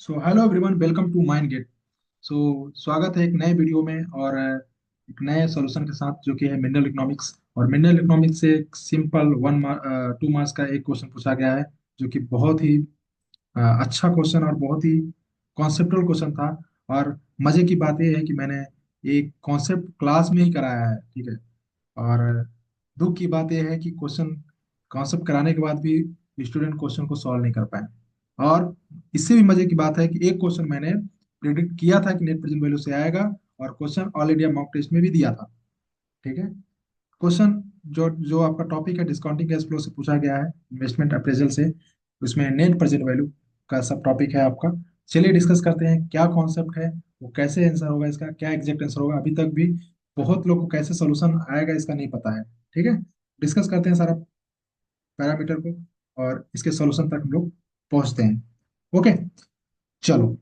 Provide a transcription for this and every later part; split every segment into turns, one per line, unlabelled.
So hello everyone, welcome to Mind Gate. So स्वागत है एक नए वीडियो में और एक नए सॉल्यूशन के साथ जो कि है मिनरल इकोनॉमिक्स। और मिनरल इकोनॉमिक्स से एक सिंपल 2 मार्क्स का एक क्वेश्चन पूछा गया है जो कि बहुत ही अच्छा क्वेश्चन और बहुत ही कॉन्सेप्टुअल क्वेश्चन था। और मजे की बात यह है कि मैंने एक कॉन्सेप्ट क्लास में ही कराया है, ठीक है। और दुख की बात यह है कि क्वेश्चन कॉन्सेप्ट कराने के बाद भी स्टूडेंट क्वेश्चन को सॉल्व नहीं कर पाए। और इससे भी मजे की बात है कि एक क्वेश्चन मैंने प्रिडिक्ट किया था कि नेट प्रेजेंट वैल्यू से आएगा, और question all India mock test में भी दिया था, ठीक है। क्वेश्चन जो जो आपका टॉपिक है डिस्काउंटिंग कैश फ्लो से पूछा गया है, इन्वेस्टमेंट अप्रेजल से। उसमें नेट प्रेजेंट वैल्यू का सब टॉपिक है आपका। चलिए डिस्कस करते हैं क्या कॉन्सेप्ट है, वो कैसे आंसर होगा, इसका क्या एग्जैक्ट आंसर होगा। अभी तक भी बहुत लोग को कैसे सोल्यूशन आएगा इसका नहीं पता है, ठीक है। डिस्कस करते हैं सारा पैरामीटर को और इसके सोल्यूशन तक हम लोग पहुंचते हैं। ओके, चलो।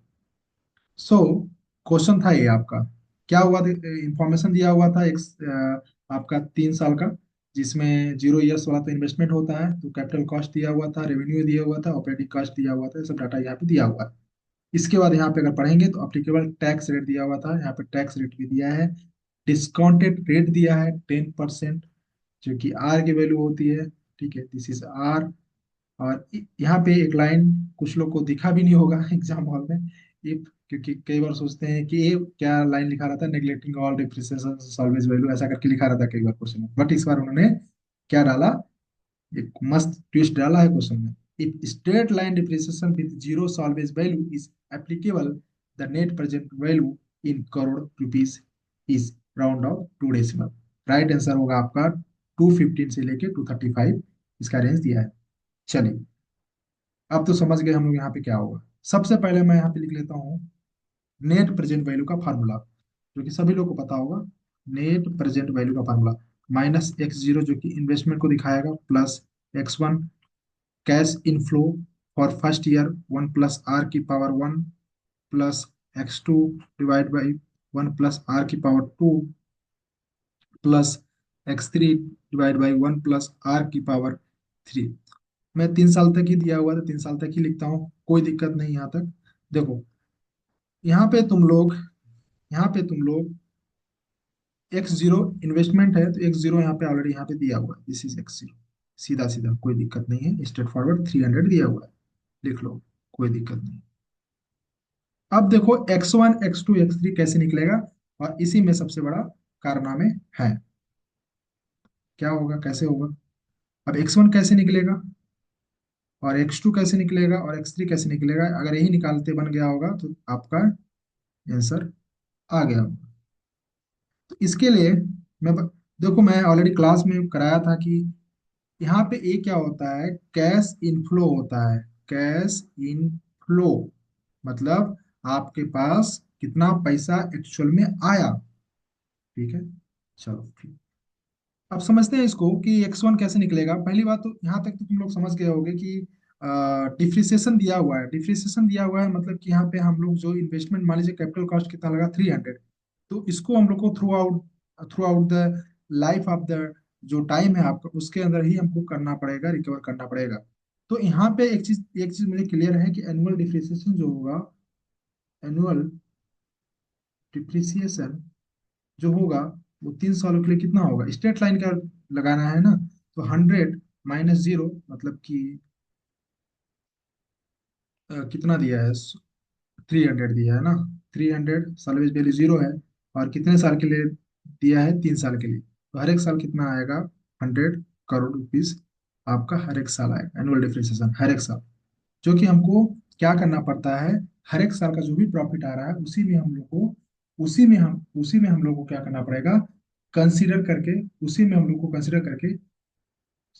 सो क्वेश्चन था ये आपका, क्या हुआ, इंफॉर्मेशन दिया हुआ था एक आपका 3 साल का, जिसमें 0 ईयर्स वाला तो इन्वेस्टमेंट होता है, तो कैपिटल कॉस्ट दिया हुआ था, रेवेन्यू दिया हुआ था, ऑपरेटिंग कॉस्ट दिया हुआ था, ये सब डाटा यहाँ पे दिया हुआ है। इसके बाद यहाँ पे अगर पढ़ेंगे तो अप्लीकेबल टैक्स रेट दिया हुआ था, यहाँ पे टैक्स रेट भी दिया है। डिस्काउंटेड रेट दिया है 10%, जो कि आर की वैल्यू होती है, ठीक है, दिस इज आर। और यहाँ पे एक लाइन कुछ लोग को दिखा भी नहीं होगा एग्जाम हॉल में, इफ, क्योंकि कई बार सोचते हैं कि ये क्या लाइन लिखा रहता है, neglecting all depreciation salvage value, ऐसा करके लिखा रहता है कई बार क्वेश्चन में। बट इस बार उन्होंने क्या डाला, एक मस्त ट्विस्ट डाला है क्वेश्चन में। If straight line depreciation with zero salvage value is applicable, the net present value in crore rupees is round off to decimal. Right answer होगा आपका 215 से लेके 235, इसका रेंज दिया है। चलिए, अब तो समझ गए हम लोग यहाँ पे क्या होगा। सबसे पहले मैं यहाँ पे लिख लेता हूँ नेट प्रेजेंट वैल्यू का फार्मूला, जो कि सभी लोग को पता होगा। नेट प्रेजेंट वैल्यू का फार्मूला -x0 जो कि इन्वेस्टमेंट को दिखाएगा, +x1 cash inflow for first year 1 + r⁻1 +x2 divide by 1 + r⁻2 +x3 divide by 1 + r⁻3। मैं 3 साल तक ही दिया हुआ था, 3 साल तक ही लिखता हूँ, कोई दिक्कत नहीं यहाँ तक। देखो, यहाँ पे तुम लोग यहाँ पे तुम लोग x0 इन्वेस्टमेंट है, तो x0 यहाँ पे ऑलरेडी यहाँ पे दिया हुआ है, दिस इज x0। सीधा सीधा कोई दिक्कत नहीं है, स्ट्रेट फॉरवर्ड 300 दिया हुआ है, लिख लो, कोई दिक्कत नहीं। अब देखो x1 x2 x3 कैसे निकलेगा, और इसी में सबसे बड़ा कारनामे है। क्या होगा, कैसे होगा। अब x1 कैसे निकलेगा, और x2 कैसे निकलेगा, और x3 कैसे निकलेगा, अगर यही निकालते बन गया होगा तो आपका आंसर आ गया होगा। तो इसके लिए देखो, मैं ऑलरेडी क्लास में कराया था कि यहाँ पे ये क्या होता है, कैश इनफ्लो होता है। कैश इनफ्लो मतलब आपके पास कितना पैसा एक्चुअल में आया, ठीक है। चलो ठीक, अब समझते हैं इसको कि x1 कैसे निकलेगा। पहली बात तो यहाँ तक तो तुम लोग समझ गए होगे कि डिफ्रिसिएशन दिया हुआ है। डिफ्रिसिएशन दिया हुआ है मतलब कि यहाँ पे हम लोग जो इन्वेस्टमेंट, मान लीजिए कैपिटल कॉस्ट कितना लगा 300, तो इसको हम लोग को through out the life of the जो टाइम है आपका, उसके अंदर ही हमको करना पड़ेगा, रिकवर करना पड़ेगा। तो यहाँ पे एक चीज मुझे क्लियर है कि एनुअल डिफ्रिसिएशन जो होगा, एनुअल डिप्रिसिएशन जो होगा, वो 3 सालों के लिए कितना होगा, स्ट्रेट लाइन का लगाना है ना। तो 100 - 0 मतलब कि कितना दिया है, 300 दिया है ना। 300 सालवेज वैल्यू 0 है, और कितने साल के लिए दिया है, 3 साल के लिए। तो हर एक साल कितना आएगा, 100 करोड़ रुपीज आपका हर एक साल आएगा, एनुअल डिप्रिसिएशन हर एक साल। जो कि हमको क्या करना पड़ता है, हर एक साल का जो भी प्रॉफिट आ रहा है उसी में हम लोग को क्या करना पड़ेगा, कंसीडर करके, उसी में हम लोग को कंसीडर करके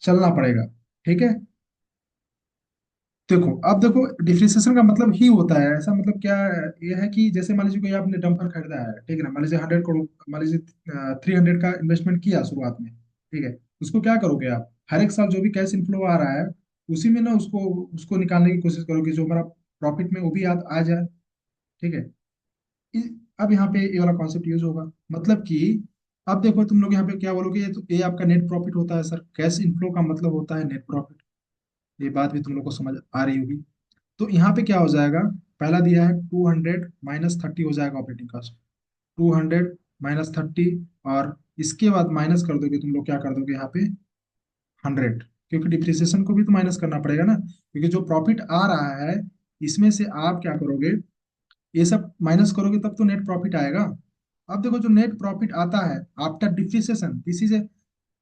चलना पड़ेगा, ठीक है। देखो, अब देखो, डिप्रिसिएशन का मतलब ही होता है ऐसा, मतलब क्या ये है कि जैसे मान लीजिए कोई आपने डंपर खरीदा है, ठीक है ना, मान लीजिए 100 करोड़, मान लीजिए 300 का इन्वेस्टमेंट किया शुरुआत में, ठीक है। उसको क्या करोगे आप, हर एक साल जो भी कैश इनफ्लो आ रहा है, उसी में ना उसको उसको निकालने की कोशिश करोगे, जो हमारा प्रॉफिट में वो भी आ जाए, ठीक है। अब यहाँ पे ये वाला कॉन्सेप्ट यूज होगा, मतलब कि अब देखो तुम लोग यहाँ पे क्या बोलोगे, ये तो ये आपका नेट प्रॉफिट होता है सर, कैश इनफ्लो का मतलब होता है नेट प्रॉफिट। ये बात भी तुम लोग को समझ आ रही होगी। तो यहाँ पे क्या हो जाएगा, पहला दिया है 200 - 30 हो जाएगा ऑपरेटिंग कॉस्ट। 200 - 30, और इसके बाद माइनस कर दोगे तुम लोग, क्या कर दोगे यहाँ पे 100, क्योंकि डिप्रिसिएशन को भी तो माइनस करना पड़ेगा ना, क्योंकि जो प्रॉफिट आ रहा है इसमें से आप क्या करोगे, ये सब माइनस करोगे तब तो नेट प्रॉफिट आएगा। अब देखो जो नेट प्रॉफिट आता है after depreciation, this is a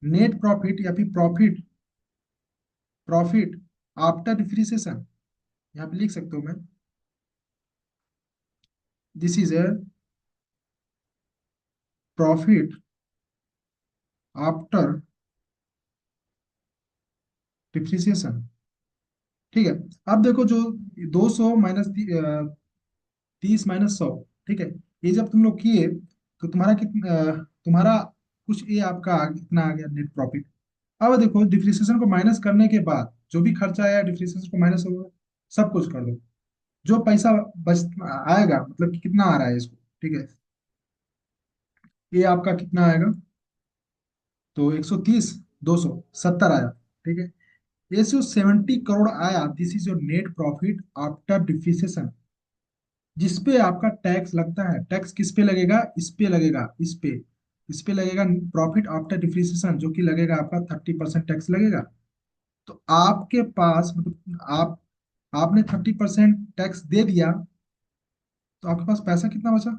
net profit, या फिर प्रॉफिट, प्रॉफिट आफ्टर डिप्रिसिएशन, यहाँ पे लिख सकते हो मैं, this is a profit after depreciation. ठीक है। अब देखो जो 200 माइनस 30 - 100, ठीक है, ये जब तुम लोग किए तो तुम्हारा कितना, तुम्हारा कुछ ये आपका इतना आ गया नेट प्रॉफिट। अब देखो डिप्रिसिएशन को माइनस करने के बाद जो भी खर्चा आया डिप्रिसिएशन को माइनस होगा, सब कुछ कर दो, जो पैसा बच आएगा, मतलब कि कितना आ रहा है इसको, ठीक है, ये आपका कितना आएगा, तो 130, 270 आया, ठीक है। ये जो 70 करोड़ आया, this is your net profit after depreciation, जिस पे आपका टैक्स लगता है। टैक्स किस पे लगेगा, इस पे लगेगा, इस पे लगेगा प्रॉफिट आफ्टर डिप्रिसिएशन, जो कि लगेगा आपका 30% टैक्स लगेगा। तो आपके पास मतलब आपने 30% टैक्स दे दिया, तो आपके पास पैसा कितना बचा,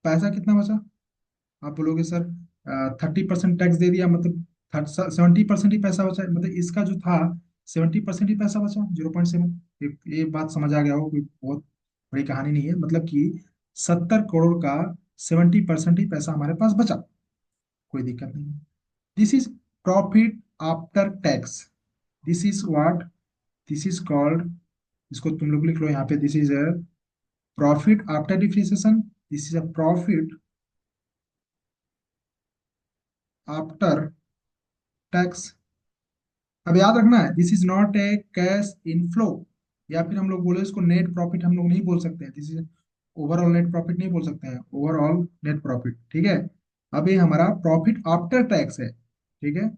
पैसा कितना बचा, आप बोलोगे सर 30% टैक्स दे दिया मतलब 70% ही पैसा बचा है। मतलब इसका जो था 70% ही पैसा बचा, 0.7। ये बात समझ आ गया हो, कोई बहुत बड़ी कहानी नहीं है, मतलब कि 70 करोड़ का 70% ही पैसा हमारे पास बचा, कोई दिक्कत नहीं है। This is profit after tax, this is what, this is called, इसको तुम लोग लिख लो यहाँ पे, this is a profit after depreciation, this is a profit after tax. अब याद रखना है, this is not a cash inflow, या फिर हम लोग बोले इसको नेट प्रॉफिट हम लोग नहीं बोल सकते हैं, this is overall net profit नहीं बोल सकते हैं, ओवरऑल नेट प्रॉफिट, ठीक है। अब ये हमारा प्रॉफिट आफ्टर टैक्स है, ठीक है।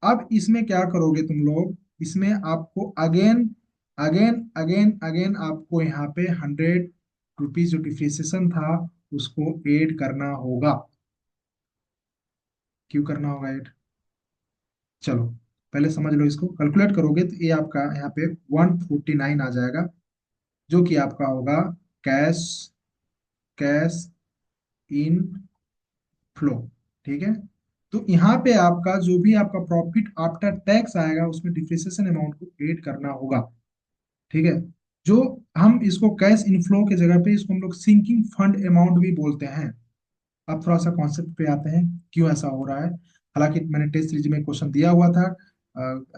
अब इसमें क्या करोगे तुम लोग, इसमें आपको अगेन अगेन अगेन अगेन आपको यहाँ पे 100 रुपीज जो डिप्रिसिएशन था उसको ऐड करना होगा। क्यों करना होगा ऐड, चलो पहले समझ लो, इसको कैलकुलेट करोगे तो ये आपका यहाँ पे 149 आ जाएगा, जो कि आपका होगा कैश, कैश इन फ्लो, ठीक है। तो यहाँ पे आपका जो भी आपका प्रॉफिट आफ्टर टैक्स आएगा उसमें डिप्रिसिएशन अमाउंट को ऐड करना होगा, ठीक है। जो हम इसको कैश इनफ्लो के जगह पे इसको हम लोग सिंकिंग फंड अमाउंट भी बोलते हैं। अब थोड़ा सा कॉन्सेप्ट पे आते हैं क्यों ऐसा हो रहा है। हालांकि मैंने टेस्ट सीरीज में क्वेश्चन दिया हुआ था,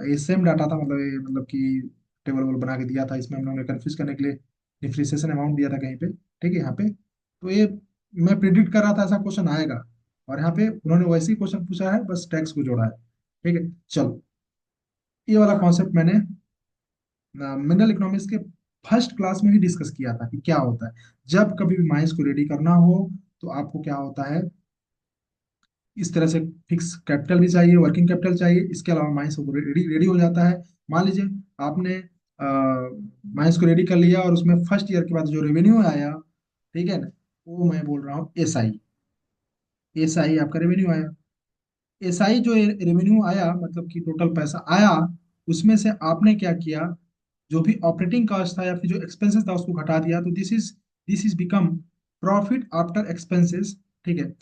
ये सेम डाटा था, मतलब ये मतलब कि टेबल वोल बना के दिया था, इसमें हम लोगों ने कंफ्यूज करने के लिए डिप्रिसिएशन अमाउंट दिया था कहीं पे, ठीक है यहाँ पे। तो ये मैं प्रिडिक्ट कर रहा था ऐसा क्वेश्चन आएगा, और यहाँ पे उन्होंने वैसे ही क्वेश्चन पूछा है, बस टैक्स को जोड़ा है, ठीक है। चलो ये वाला कॉन्सेप्ट मैंने मिनरल इकोनॉमिक्स के फर्स्ट क्लास में ही डिस्कस किया था कि क्या होता है जब कभी भी माइंस को रेडी करना हो, तो आपको क्या होता है, इस तरह से फिक्स कैपिटल भी चाहिए, वर्किंग कैपिटल चाहिए, इसके अलावा माइंस को रेडी रेडी हो जाता है। मान लीजिए आपने माइंस को रेडी कर लिया और उसमें फर्स्ट ईयर के बाद जो रेवेन्यू आया, ठीक है ना, वो मैं बोल रहा हूँ एसआई, एसआई आपका रेवेन्यू आया। एसआई जो रेवेन्यू आया मतलब कि टोटल पैसा आया, उसमें से आपने क्या किया, जो भी ऑपरेटिंग कॉस्ट था या फिर जो एक्सपेंसेस था उसको घटा दिया, तो this is become profit after expenses, ठीक है।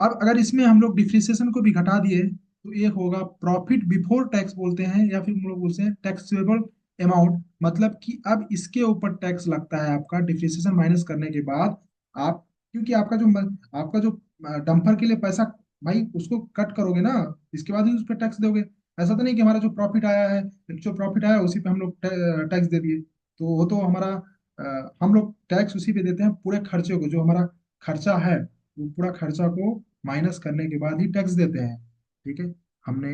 अब अगर इसमें हम लोग डिप्रिसिएशन को भी घटा दिए तो ये होगा प्रॉफिट बिफोर टैक्स बोलते हैं, या फिर हम लोग बोलते हैं टैक्सेबल अमाउंट, मतलब कि अब इसके ऊपर टैक्स लगता है आपका डिप्रिसिएशन माइनस करने के बाद। आप क्योंकि आपका जो डंपर के लिए पैसा, भाई उसको कट करोगे ना, इसके बाद ही उस पर टैक्स दोगे। ऐसा तो नहीं कि हमारा जो प्रॉफिट आया है, जो प्रॉफिट आया उसी पे हम लोग टैक्स दे दिए, तो वो तो हमारा हम लोग टैक्स उसी पे देते हैं, पूरे खर्चे को, जो हमारा खर्चा है वो पूरा खर्चा को माइनस करने के बाद ही टैक्स देते हैं, ठीक है। हमने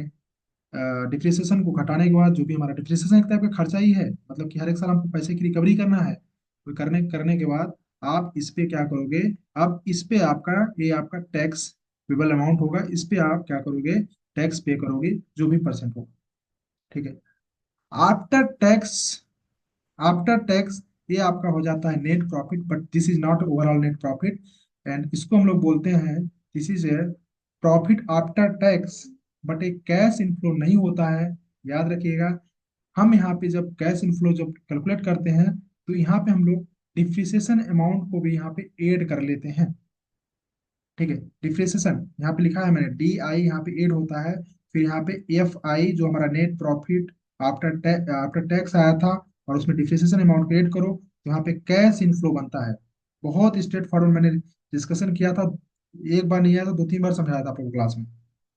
डिप्रिसिएशन को घटाने के बाद जो भी हमारा डिप्रिसिएशन एक टाइप का खर्चा ही है, मतलब कि हर एक साल हमको पैसे की रिकवरी करना है, तो करने करने के बाद आप इस पे क्या करोगे, अब इस पे आपका ये आपका टैक्स पेबल अमाउंट होगा, इस पे आप क्या करोगे, टैक्स पे करोगे जो भी परसेंट होगा, ठीक है। आफ्टर टैक्स आफ्टर टैक्स ये आपका हो जाता है net profit, but this is not overall net profit. And इसको हम लोग बोलते हैं, this is a profit after tax, but एक कैश इनफ्लो नहीं होता है। याद रखिएगा, हम यहाँ पे जब कैश इनफ्लो जब कैलकुलेट करते हैं, तो यहाँ पे हम लोग डिप्रिसिएशन अमाउंट को भी यहाँ पे ऐड कर लेते हैं। ठीक है, डिप्रिसिएशन यहाँ पे लिखा है मैंने, डी आई यहाँ पे ऐड होता है। फिर यहाँ पे एफ आई जो हमारा नेट प्रॉफिट आफ्टर टैक्स आया था, और उसमें डिप्रिसिएशन अमाउंट को ऐड करो, तो यहाँ पे कैश इनफ्लो बनता है। बहुत स्ट्रेट फॉरवर्ड मैंने डिस्कशन किया था, एक बार नहीं आया था, 2-3 बार समझाया था आपको क्लास में।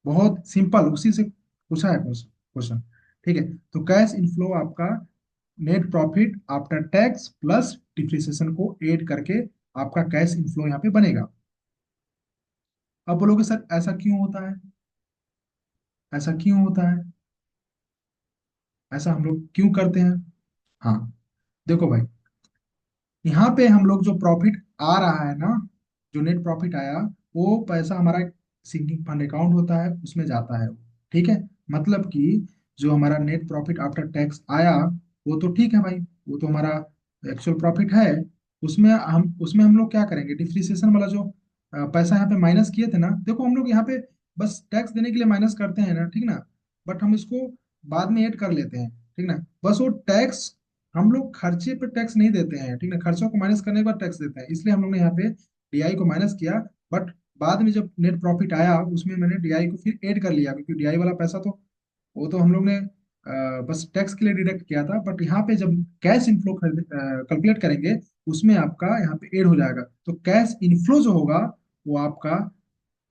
बहुत सिंपल, उसी से पूछा है क्वेश्चन। ठीक है, तो कैश इनफ्लो आपका net profit after tax plus depreciation को ऐड करके आपका कैश इनफ्लो यहाँ पे बनेगा। अब बोलोगे सर ऐसा क्यों होता है, ऐसा क्यों होता है, ऐसा हम लोग क्यों करते हैं? हाँ, देखो भाई, यहाँ पे हम लोग जो प्रॉफिट आ रहा है ना, जो नेट प्रॉफिट आया, वो पैसा हमारा सिंकिंग फंड अकाउंट होता है, उसमें जाता है। ठीक है, मतलब कि जो हमारा नेट प्रॉफिट आफ्टर टैक्स आया, वो तो ठीक है भाई, वो तो हमारा एक्चुअल प्रॉफिट है। उसमें हम लोग क्या करेंगे, डिप्रिसिएशन वाला जो पैसा यहाँ पे माइनस किए थे ना, देखो हम लोग यहाँ पे बस टैक्स देने के लिए माइनस करते हैं ना, ठीक ना, बट हम इसको बाद में ऐड कर लेते हैं। ठीक ना, बस वो टैक्स, हम लोग खर्चे पे टैक्स नहीं देते हैं, ठीक ना, खर्चों को माइनस करने के बाद टैक्स देते हैं, इसलिए हम लोग ने यहाँ पे डीआई को माइनस किया। बट बाद में जब नेट प्रॉफिट आया, उसमें मैंने डीआई को फिर ऐड कर लिया, क्योंकि डीआई वाला पैसा तो वो तो हम लोग ने बस टैक्स के लिए डिडक्ट किया था। बट यहाँ पे जब कैश इनफ्लो कैलकुलेट करेंगे, उसमें आपका यहाँ पे ऐड हो जाएगा, तो कैश इनफ्लो जो होगा वो आपका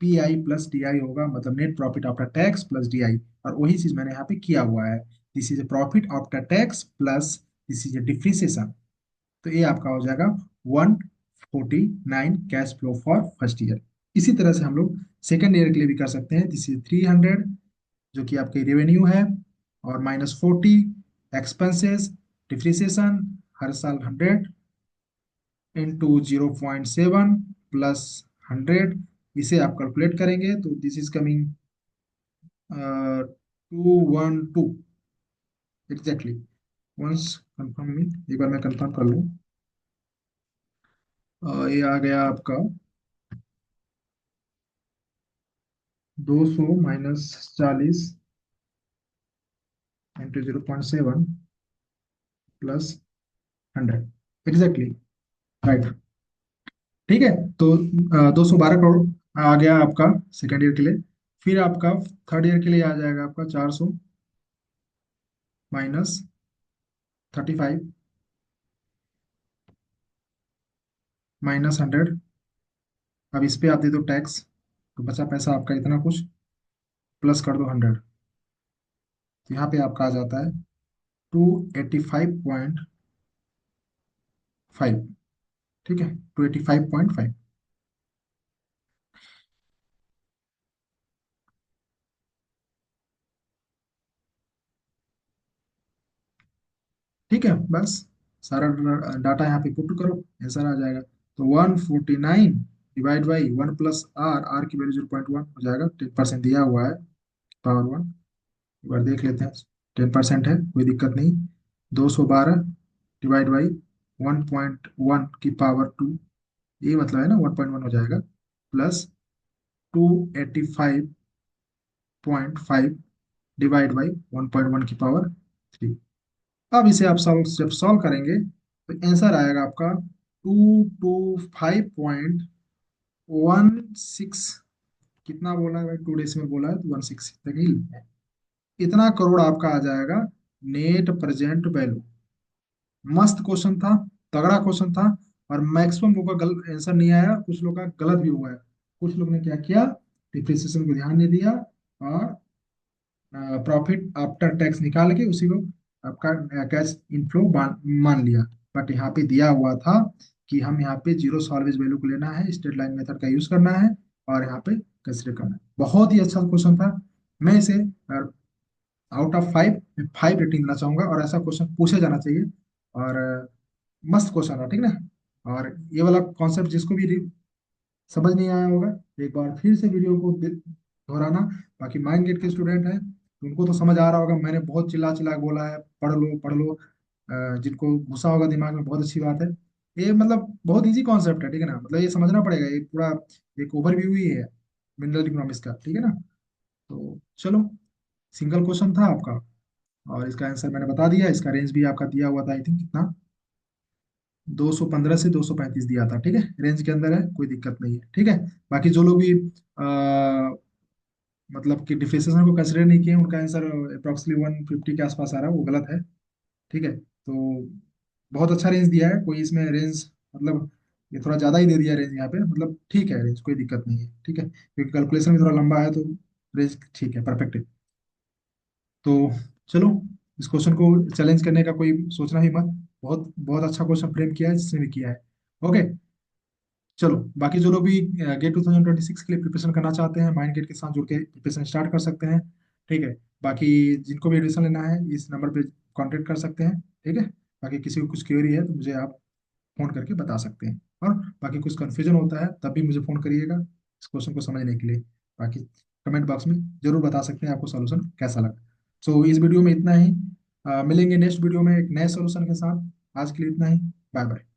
P I plus D I होगा, मतलब net profit after tax plus D I. और वही चीज मैंने यहाँ पे किया हुआ है, this is a profit after tax plus this is a depreciation. तो ये आपका हो जाएगा 149 cash flow for first year. इसी तरह से हम लोग सेकेंड ईयर के लिए भी कर सकते हैं, दिस इज 300 जो कि आपके रेवेन्यू है, और -40 एक्सपेंसेस, डिप्रिसिएशन हर साल 100 इंटू 0.7 प्लस 100, इसे आप कैलकुलेट करेंगे तो this is coming 212 exactly. Once confirm me, एक बार मैं कंफर्म कर लूँ। ये आ गया आपका 200 -40 इंटू 0.7 प्लस 100 एग्जैक्टली, राइट। ठीक है, तो 212 करोड़ आ गया आपका सेकेंड ईयर के लिए। फिर आपका थर्ड ईयर के लिए आ जाएगा आपका 400 -35 -100। अब इस पे आप दे दो टैक्स, तो बचा पैसा आपका इतना कुछ, प्लस कर दो 100, तो यहाँ पे आपका आ जाता है 285.5। ठीक है, 285.5। ठीक है, बस सारा डाटा यहाँ पे पुट करो, आंसर आ जाएगा। तो 149 divide by 1 plus R, R की वैल्यू 0.1 हो जाएगा, 10% दिया हुआ है, पावर 1। एक बार देख लेते हैं, 10% है, कोई दिक्कत नहीं। 212 डिवाइड बाई 1.1 की पावर 2, ये मतलब है ना 1.1 हो जाएगा, प्लस 285.5 डिवाइड बाई 1.1 की पावर 3। अब इसे आप जब सॉल्व करेंगे, तो आंसर आएगा आपका 225.16। कितना बोला है भाई, 2 डेसिमल बोला है तो 16 तक ही, इतना करोड़ आपका आ जाएगा नेट प्रेजेंट वैल्यू। मस्त क्वेश्चन था, तगड़ा क्वेश्चन था। और मैक्सिमम लोगों का गलत आंसर नहीं आया, कुछ लोगों का गलत भी हुआ है। कुछ लोग ने क्या किया, डिप्रिसिएशन को ध्यान नहीं दिया, और प्रॉफिट आफ्टर टैक्स निकाल के उसी को आपका कैश इनफ्लो मान लिया। बट यहाँ पे दिया हुआ था कि हम यहाँ पे जीरो सॉल्वेज वैल्यू को लेना है, स्ट्रेट लाइन मेथड का यूज करना है, और यहाँ पे कंसिडर करना है। बहुत ही अच्छा क्वेश्चन था। मैं इसे आउट ऑफ 5 5 रेटिंग देना चाहूंगा, और ऐसा क्वेश्चन पूछा जाना चाहिए। और मस्त क्वेश्चन था, ठीक ना। और ये वाला कॉन्सेप्ट जिसको भी समझ नहीं आया होगा, एक बार फिर से वीडियो को दोहराना। बाकी माइंड गेट के स्टूडेंट हैं तो उनको तो समझ आ रहा होगा, मैंने बहुत चिल्ला चिल्ला के बोला है, पढ़ लो पढ़ लो। जिनको घुसा होगा दिमाग में, बहुत अच्छी बात है। ये मतलब बहुत इजी कॉन्सेप्ट है, ठीक है ना, मतलब ये समझना पड़ेगा, ये पूरा एक ओवरव्यू ही है मिनरल इकोनॉमिक्स का, ठीक है ना। तो चलो, सिंगल क्वेश्चन था आपका, और इसका आंसर मैंने बता दिया। इसका रेंज भी आपका दिया हुआ था, आई थिंक कितना, 215 से 235 दिया था, ठीक है, रेंज के अंदर है, कोई दिक्कत नहीं है, ठीक है। बाकी जो लोग भी मतलब कि डिफरेंशिएशन को कंसिडर नहीं किए, उनका आंसर अप्रोक्सीमेटली 150 के आसपास आ रहा है, वो गलत है, ठीक है। तो बहुत अच्छा रेंज दिया है, कोई इसमें रेंज मतलब ये थोड़ा ज्यादा ही दे दिया रेंज यहाँ पे, मतलब ठीक है रेंज, कोई दिक्कत नहीं है, ठीक है, क्योंकि कैलकुलेशन भी थोड़ा लंबा है, तो रेंज ठीक है, परफेक्ट है। तो चलो, इस क्वेश्चन को चैलेंज करने का कोई सोचना ही मत, बहुत बहुत अच्छा क्वेश्चन फ्रेम किया है जिसने भी किया है। ओके, चलो, बाकी जो लोग भी गेट 2026 के लिए प्रिपरेशन करना चाहते हैं, माइंड गेट के साथ जुड़ के प्रिपरेशन स्टार्ट कर सकते हैं, ठीक है। बाकी जिनको भी एडमिशन लेना है, इस नंबर पे कांटेक्ट कर सकते हैं, ठीक है। बाकी किसी को कुछ क्वेरी है तो मुझे आप फोन करके बता सकते हैं, और बाकी कुछ कन्फ्यूजन होता है तब भी मुझे फोन करिएगा इस क्वेश्चन को समझने के लिए। बाकी कमेंट बॉक्स में जरूर बता सकते हैं आपको सोल्यूशन कैसा लगा। सो इस वीडियो में इतना ही, मिलेंगे नेक्स्ट वीडियो में एक नए सोल्यूशन के साथ। आज के लिए इतना ही, बाय बाय।